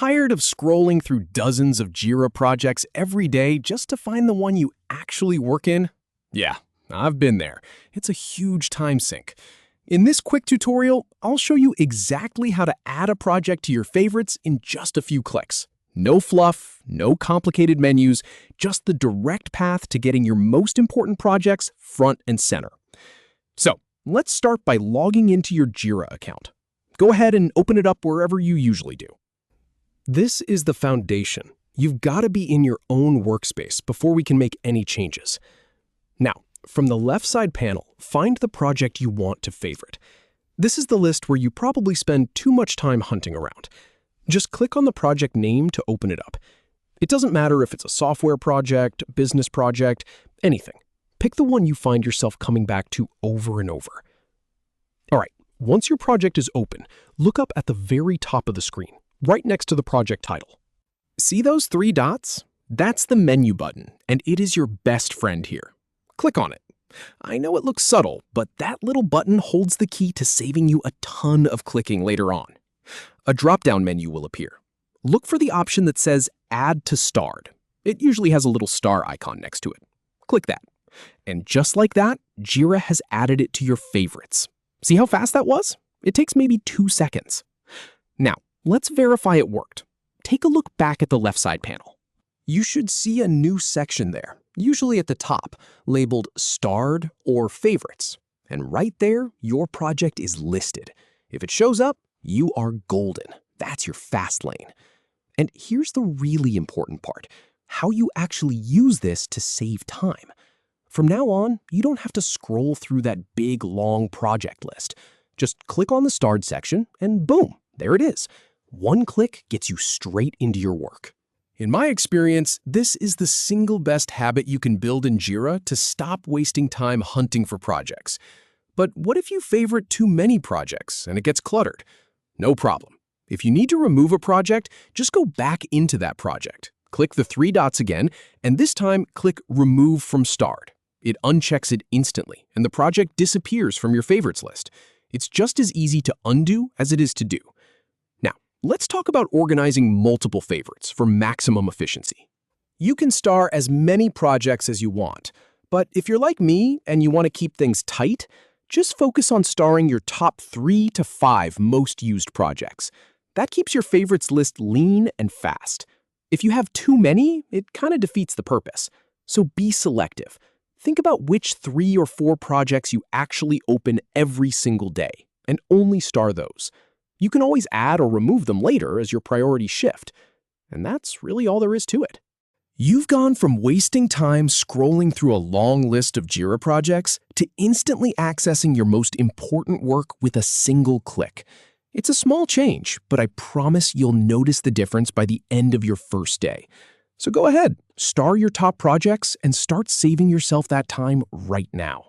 Tired of scrolling through dozens of Jira projects every day just to find the one you actually work in? Yeah, I've been there. It's a huge time sink. In this quick tutorial, I'll show you exactly how to add a project to your favorites in just a few clicks. No fluff, no complicated menus, just the direct path to getting your most important projects front and center. So, let's start by logging into your Jira account. Go ahead and open it up wherever you usually do. This is the foundation. You've got to be in your own workspace before we can make any changes. Now, from the left side panel, find the project you want to favorite. This is the list where you probably spend too much time hunting around. Just click on the project name to open it up. It doesn't matter if it's a software project, business project, anything. Pick the one you find yourself coming back to over and over. All right, once your project is open, look up at the very top of the screen, right next to the project title. See those three dots? That's the menu button, and it is your best friend here. Click on it. I know it looks subtle, but that little button holds the key to saving you a ton of clicking later on. A drop-down menu will appear. Look for the option that says Add to Starred. It usually has a little star icon next to it. Click that. And just like that, Jira has added it to your favorites. See how fast that was? It takes maybe 2 seconds. Now, let's verify it worked. Take a look back at the left side panel. You should see a new section there, usually at the top, labeled Starred or Favorites. And right there, your project is listed. If it shows up, you are golden. That's your fast lane. And here's the really important part, how you actually use this to save time. From now on, you don't have to scroll through that big, long project list. Just click on the Starred section and boom, there it is. One click gets you straight into your work. In my experience, this is the single best habit you can build in Jira to stop wasting time hunting for projects. But what if you favorite too many projects and it gets cluttered? No problem. If you need to remove a project, just go back into that project. Click the three dots again, and this time click Remove from Starred. It unchecks it instantly, and the project disappears from your favorites list. It's just as easy to undo as it is to do. Now, let's talk about organizing multiple favorites for maximum efficiency. You can star as many projects as you want, but if you're like me and you want to keep things tight, just focus on starring your top 3 to 5 most used projects. That keeps your favorites list lean and fast. If you have too many, it kind of defeats the purpose. So be selective. Think about which 3 or 4 projects you actually open every single day, and only star those. You can always add or remove them later as your priorities shift. And that's really all there is to it. You've gone from wasting time scrolling through a long list of Jira projects to instantly accessing your most important work with a single click. It's a small change, but I promise you'll notice the difference by the end of your first day. So go ahead, star your top projects and start saving yourself that time right now.